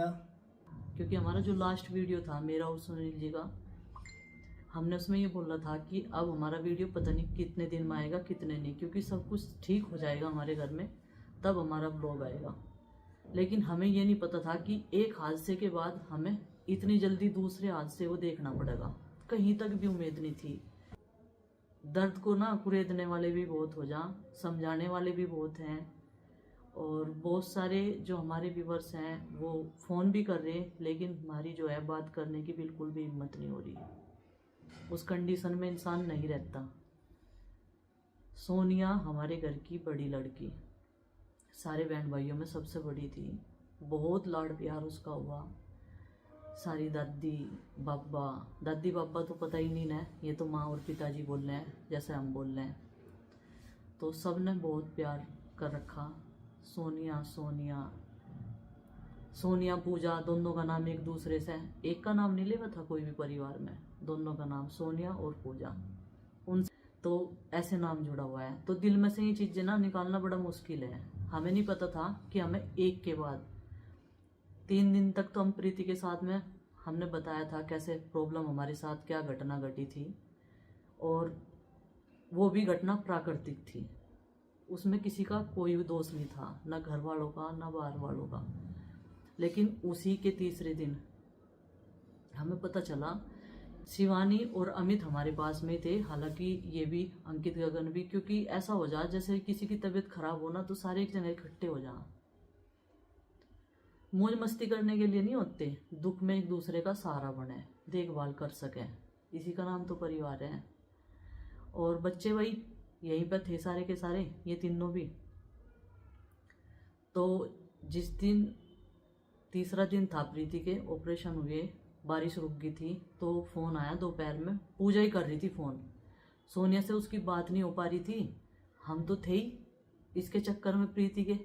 क्योंकि हमारा जो लास्ट वीडियो था मेरा और सुनील जी का, हमने उसमें ये बोला था कि अब हमारा वीडियो पता नहीं कितने दिन में आएगा कितने नहीं, क्योंकि सब कुछ ठीक हो जाएगा हमारे घर में तब हमारा ब्लॉग आएगा। लेकिन हमें ये नहीं पता था कि एक हादसे के बाद हमें इतनी जल्दी दूसरे हादसे को देखना पड़ेगा। कहीं तक भी उम्मीद नहीं थी। दर्द को ना कुरेदने वाले भी बहुत हो जा, समझाने वाले भी बहुत हैं, और बहुत सारे जो हमारे व्यूवर्स हैं वो फ़ोन भी कर रहे हैं, लेकिन हमारी जो है बात करने की बिल्कुल भी हिम्मत नहीं हो रही है। उस कंडीशन में इंसान नहीं रहता। सोनिया हमारे घर की बड़ी लड़की, सारे बहन भाइयों में सबसे बड़ी थी। बहुत लाड़ प्यार उसका हुआ। सारी दादी बाबा तो पता ही नहीं ना, ये तो माँ और पिताजी बोल रहे हैं जैसे हम बोल रहे हैं। तो सब ने बहुत प्यार कर रखा। सोनिया सोनिया सोनिया पूजा, दोनों का नाम एक दूसरे से, एक का नाम नहीं लेवा था कोई भी परिवार में, दोनों का नाम सोनिया और पूजा, उन तो ऐसे नाम जुड़ा हुआ है। तो दिल में से ये चीज़ें ना निकालना बड़ा मुश्किल है। हमें नहीं पता था कि हमें एक के बाद 3 दिन तक तो हम प्रीति के साथ में हमने बताया था कैसे प्रॉब्लम हमारे साथ क्या घटना घटी थी, और वो भी घटना प्राकृतिक थी। उसमें किसी का कोई भी दोष नहीं था, ना घर वालों का ना बाहर वालों का। लेकिन उसी के तीसरे दिन हमें पता चला, शिवानी और अमित हमारे पास में थे, हालांकि ये भी अंकित गगन भी, क्योंकि ऐसा हो जा जैसे किसी की तबीयत खराब हो ना तो सारे एक जगह इकट्ठे हो जा। मौज मस्ती करने के लिए नहीं होते, दुख में एक दूसरे का सहारा बने, देखभाल कर सके, इसी का नाम तो परिवार है। और बच्चे वही यहीं पर थे सारे के सारे, ये तीनों भी। तो जिस दिन तीसरा दिन था प्रीति के ऑपरेशन हुए, बारिश रुक गई थी, तो फ़ोन आया दोपहर में। पूजा ही कर रही थी फ़ोन, सोनिया से उसकी बात नहीं हो पा रही थी। हम तो थे ही इसके चक्कर में प्रीति के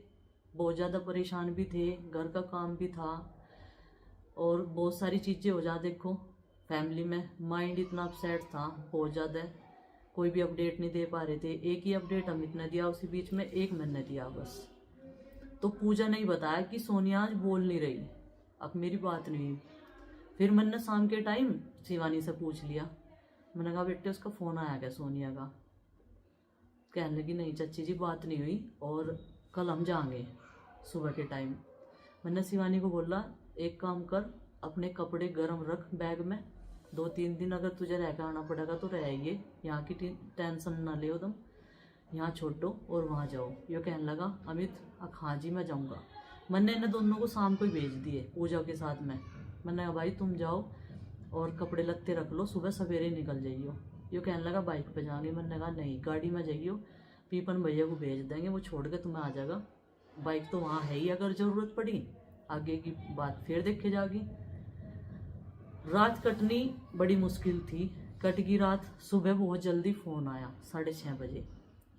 बहुत ज़्यादा परेशान भी थे, घर का काम भी था और बहुत सारी चीज़ें हो जा। देखो फैमिली में माइंड इतना अपसेट था बहुत ज़्यादा, कोई भी अपडेट नहीं दे पा रहे थे। एक ही अपडेट अमित ने दिया, उसी बीच में एक मैंने दिया बस। तो पूजा ने ही बताया कि सोनिया आज बोल नहीं रही, अब मेरी बात नहीं हुई। फिर मैंने शाम के टाइम शिवानी से पूछ लिया, मैंने कहा बेटे उसका फ़ोन आया क्या सोनिया का? कहने लगी नहीं चाची जी बात नहीं हुई, और कल हम जाएंगे सुबह के टाइम। मैंने शिवानी को बोला एक काम कर, अपने कपड़े गर्म रख बैग में, 2-3 दिन अगर तुझे रह कर आना पड़ेगा तो रह आइए, यहाँ की टेंशन ना ले तुम, यहाँ छोड़ो और वहाँ जाओ। ये कहने लगा अमित हाँ जी मैं जाऊँगा। मैंने इन्हें दोनों को शाम को ही भेज दिए पूजा के साथ में। मैंने कहा भाई तुम जाओ और कपड़े लत्ते रख लो, सुबह सवेरे निकल जाइयो। ये कहने लगा बाइक पे जाएंगे। मैंने कहा नहीं गाड़ी में जाइयो, पीपन भैया को भेज देंगे, वो छोड़ के तुम्हें आ जाएगा, बाइक तो वहाँ है ही, अगर ज़रूरत पड़ी आगे की बात फिर देखे जागी। रात कटनी बड़ी मुश्किल थी, कट गई रात। सुबह बहुत जल्दी फ़ोन आया 6:30 बजे।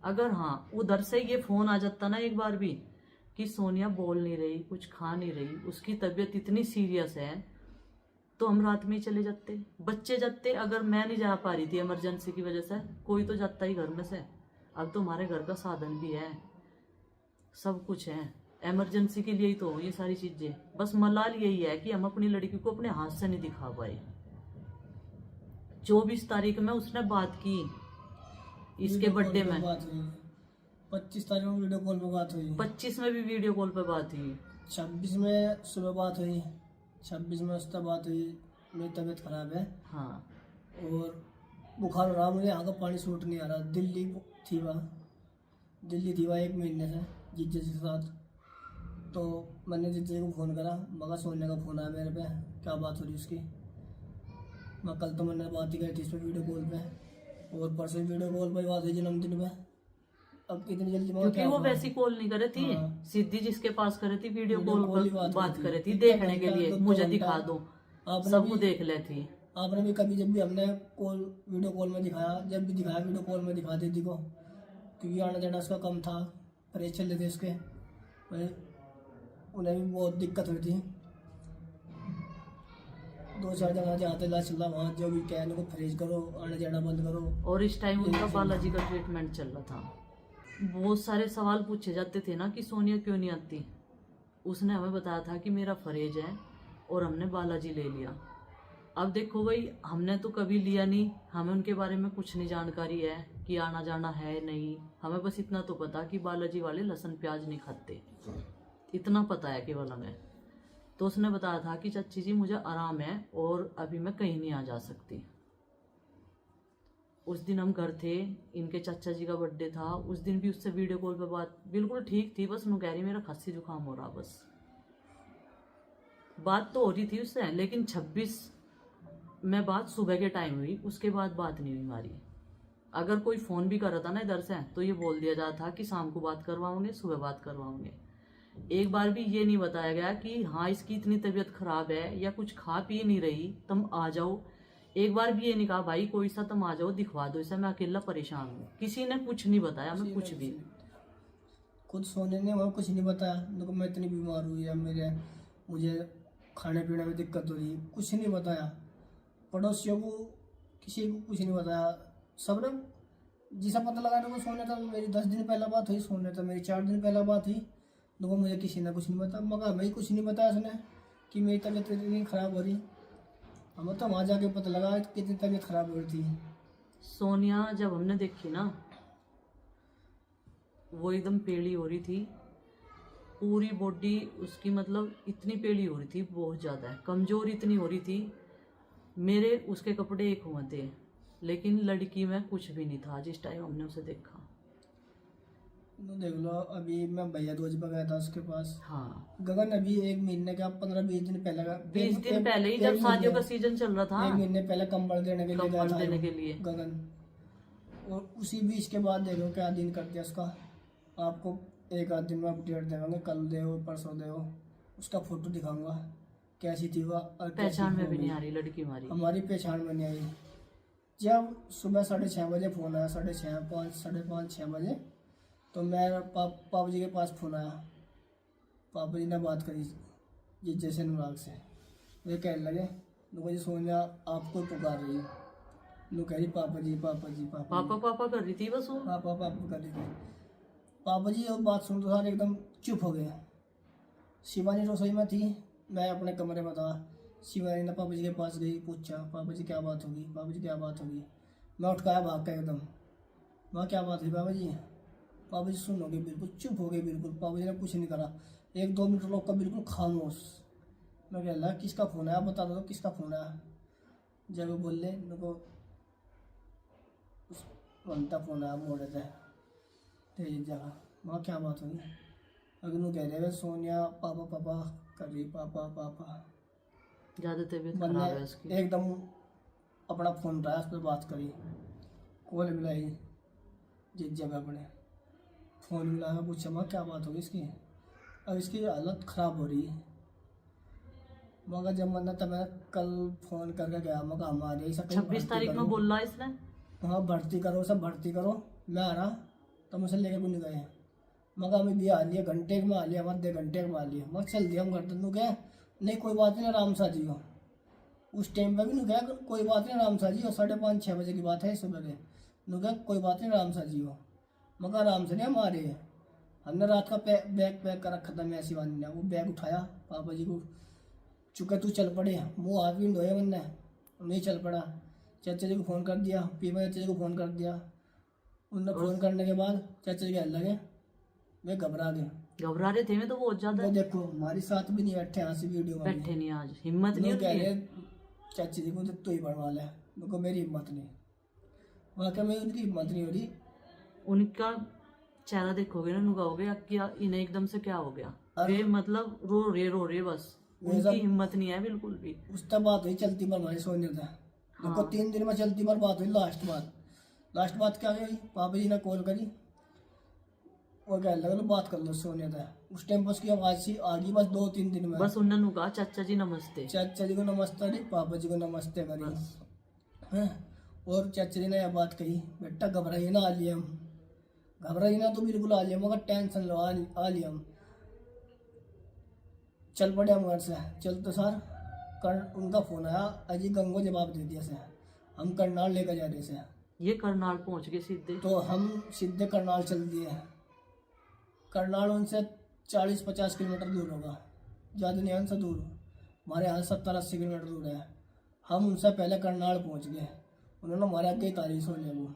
अगर हाँ उधर से ये फ़ोन आ जाता ना एक बार भी कि सोनिया बोल नहीं रही, कुछ खा नहीं रही, उसकी तबीयत इतनी सीरियस है, तो हम रात में ही चले जाते, बच्चे जाते। अगर मैं नहीं जा पा रही थी इमरजेंसी की वजह से, कोई तो जाता ही घर में से। अब तो हमारे घर का साधन भी है, सब कुछ है, इमरजेंसी के लिए ही तो ये सारी चीज़ें। बस मलाल यही है कि हम अपनी लड़की को अपने हाथ से नहीं दिखा पाए। 24 तारीख में उसने बात की इसके बर्थडे में, 25 तारीख में वीडियो कॉल पे बात हुई, 25 में भी वीडियो कॉल पे बात हुई, 26 में सुबह बात हुई, 26 में उससे बात हुई, मेरी तबीयत खराब है हाँ, और बुखार हो रहा, मुझे यहाँ का पानी सूट नहीं आ रहा। दिल्ली थी वहाँ 1 महीने से जीजे के साथ। तो मैंने जीजे को फ़ोन करा, मगर सोने का फ़ोन आया मेरे पे, क्या बात हो रही उसकी। मैं कल तो मैंने बात ही करी थी इस पर वीडियो कॉल पे, और परसों वीडियो कॉल पर बात हुई जन्मदिन पे। अब कितनी जल्दी क्योंकि वो वैसी कॉल नहीं करे थी, सीधी जिसके पास करे थी वीडियो कॉल पर बात करे थी, देखने के लिए मुझे दिखा दो, सबको देख ले थी। आपने भी कभी जब भी हमने वीडियो कॉल में दिखाया, जब भी दिखाया वीडियो कॉल में दिखा दी को, क्योंकि आना जाना उसका कम था, परहेज चल रहे थे उसके, उन्हें भी बहुत दिक्कत हुई थी। 2-4 जगह जाते ला चल रहा, वहाँ जो भी कहने को परहेज करो, आने जाना बंद करो। और इस टाइम उनका बालाजी का ट्रीटमेंट चल रहा था। बहुत सारे सवाल पूछे जाते थे ना कि सोनिया क्यों नहीं आती, उसने हमें बताया था कि मेरा फरेज है और हमने बालाजी ले लिया। अब देखो भाई, हमने तो कभी लिया नहीं, हमें उनके बारे में कुछ नहीं जानकारी है कि आना जाना है नहीं। हमें बस इतना तो पता कि बालाजी वाले लहसुन प्याज नहीं खाते, इतना पता है केवल हमें। तो उसने बताया था कि चाची जी मुझे आराम है और अभी मैं कहीं नहीं आ जा सकती। उस दिन हम घर थे, इनके चाचा जी का बर्थडे था, उस दिन भी उससे वीडियो कॉल पे बात बिल्कुल ठीक थी, बस मैं कह रही मेरा खांसी जुकाम हो रहा, बस बात तो हो रही थी उससे। लेकिन 26 में बात सुबह के टाइम हुई, उसके बाद बात नहीं हुई हमारी। अगर कोई फ़ोन भी कर रहा था ना इधर से, तो ये बोल दिया जाता था कि शाम को बात करवाओगे, सुबह बात करवाओगे। एक बार भी ये नहीं बताया गया कि हाँ इसकी इतनी तबीयत खराब है या कुछ खा पी नहीं रही, तुम आ जाओ। एक बार भी ये नहीं कहा भाई कोई सा तुम आ जाओ दिखवा दो इसे, मैं अकेला परेशान हूँ। किसी ने कुछ नहीं बताया हमें, कुछ भी। खुद सोने ने वहाँ कुछ नहीं बताया, देखो मैं इतनी बीमार हुई है, मुझे खाने पीने में दिक्कत हो रही है, कुछ नहीं बताया। पड़ोसियों को किसी को कुछ नहीं बताया। सब ने जिसे पता लगाने को सोने था, मेरी 10 दिन पहला बात हुई, सोने था मेरी 4 दिन पहला बात हुई, देखो मुझे किसी ने कुछ नहीं बताया। मगर हमें कुछ नहीं बताया उसने कि मेरी तबीयत इतनी ख़राब हो रही। हमें तो वहाँ जाके पता लगा कि कितनी तबीयत ख़राब हो रही थी। सोनिया जब हमने देखी ना, वो एकदम पेली हो रही थी, पूरी बॉडी उसकी मतलब इतनी पेली हो रही थी, बहुत ज़्यादा कमज़ोर इतनी हो रही थी। मेरे उसके कपड़े एक हुए थे, लेकिन लड़की में कुछ भी नहीं था जिस टाइम हमने उसे देखा। तो देख लो, अभी मैं भैया दूज पर गया था उसके पास। हाँ, गगन अभी 1 महीने का 15-20 दिन पहले का 20 दिन पहले ही जब शादियों का सीजन चल रहा था, 1 महीने पहले कंबल देने के लिए गया कंबल था देने के लिए। गगन। और उसी बीच के बाद देखो क्या दिन कर दिया उसका। आपको एक आध दिन में अपडेट देंगे, कल दे हो परसों दे हो, उसका फोटो दिखाऊंगा कैसी थी वह और कैसी पहचान में हो भी नहीं गई। आ रही लड़की हमारी। हमारी पहचान में नहीं आई। जब सुबह 6:30 बजे फ़ोन आया, 6:30 5 5:30 6 बजे, तो मैं पापा जी के पास फ़ोन आया। पापा जी ने बात करी जिज्जे से, अनुराग से। वे कहने लगे, नुको जी सोनिया आपको पुकार रही है। नु कह रही पापा जी पापा जी पापा पापा पापा कर रही थी बस वो। पापा पापा कर रही थी। पापा जी वो बात सुन तो सारे एकदम चुप हो गए। शिवानी रसोई में थी, मैं अपने कमरे में था। शिवानी ने पापा जी के पास गई, पूछा पापा जी क्या बात होगी, पापा जी क्या बात होगी। मैं उठ गया भाग कर एकदम, वहाँ क्या बात हुई पापा जी। पापा जी सुन हो गए, बिल्कुल चुप हो गए बिल्कुल। पापा जी ने कुछ नहीं करा, 1-2 मिनट लोग का बिल्कुल खामोश। मैं कह रहा किसका फ़ोन है, आप बता दो किसका फ़ोन है। जब वो बोल ले मेरे को उस बनता फ़ोन आया मोड़े थे तेज जगह। वहाँ क्या बात हुई। अगनू कह रहे सोनिया पापा पापा कर रही, पापा पापा। ज्यादा तबीयत मैंने खराब है उसकी। एकदम अपना फ़ोन उठाया, उस पर बात करी, कॉल मिलाई जिस जगह अपने फ़ोन मिलाया, पूछा माँ क्या बात होगी इसकी। अब इसकी हालत ख़राब हो रही है। मगर जब मैंने तब मैं कल फ़ोन करके गया, मगर हमारे ऐसा कहीं 26 तारीख में बोल रहा है इसने। हाँ भर्ती करो, सब भर्ती करो, मैं आ रहा। तो मुझसे लेके भी नहीं गए। मगर हमें भी आ लिया, घंटे में आ लिया, आधे घंटे में आ लिया। मगर चल दिया हम घर तक। गया नहीं कोई बात नहीं, आराम सा जियो। उस टाइम पर भी नहीं गया कोई बात नहीं, आराम सा जियो। 5:30 6 बजे की बात है सुबह के। नु गया कोई बात नहीं, आराम सा जियो। मगर आराम से नहीं हमारे, हमने रात का बैग पैक कर रखा था। मैं शिवानी ने वो बैग उठाया, पापा जी को चुका तू चल पड़े, मुँह हाथ भी नहीं धोया मैंने, नहीं चल पड़ा। चाचा जी को फ़ोन कर दिया, पीपा चाचा जी को फ़ोन कर दिया। उनने फ़ोन करने के बाद चाचा जी कहने लगे वे घबरा गए। घबरा रहे थे मैं तो बहुत ज्यादा। वो देखो हमारे साथ भी नहीं बैठे, यहाँ से वीडियो में बैठे नहीं, आज हिम्मत नहीं लोग कह उनकी। रहे चाची जी को तो ही बढ़वा ले, देखो मेरी हिम्मत नहीं। वाकई में उनकी हिम्मत नहीं हो रही। उनका चेहरा देखोगे ना, उनका हो गया क्या, इन्हें एकदम से क्या हो गया। अरे- वे मतलब रो रहे बस, वे उनकी सब- हिम्मत नहीं है बिल्कुल भी। उस तक बात हुई चलती पर हमारी सोने था। देखो 3 दिन में चलती पर बात हुई। लास्ट बात क्या गई, पापा जी ने कॉल करी और कहने लगे लो बात कर लो सोने था। उस टाइम पर उसकी आवाज़ सी आ गई बस 2-3 दिन में। बस उन्होंने कहा चाचा जी नमस्ते। चाचा जी को नमस्ते करी, पापा जी को नमस्ते करी। बस हैं? और चाचा जी ने यह बात कही, बेटा घबराइए ना, आ लिए हम। घबराइए ना तो बिल्कुल आ लिए, मगर टेंशन लो, आ लिए हम। चल पड़े हम घर से। चल तो सर उनका फ़ोन आया, अजी गंगो जवाब दे दिया से हम करनाल लेकर जा रहे से। ये करनाल पहुंच गए सीधे। तो हम सीधे करनाल चल दिए। करनाल उनसे 40-50 किलोमीटर दूर होगा, ज़्यादा नहीं, यहाँ से दूर। हमारे यहाँ 70-80 किलोमीटर दूर है। हम उनसे पहले करनाल पहुँच गए, उन्होंने हमारे आगे ही तारीख सो लिया वो।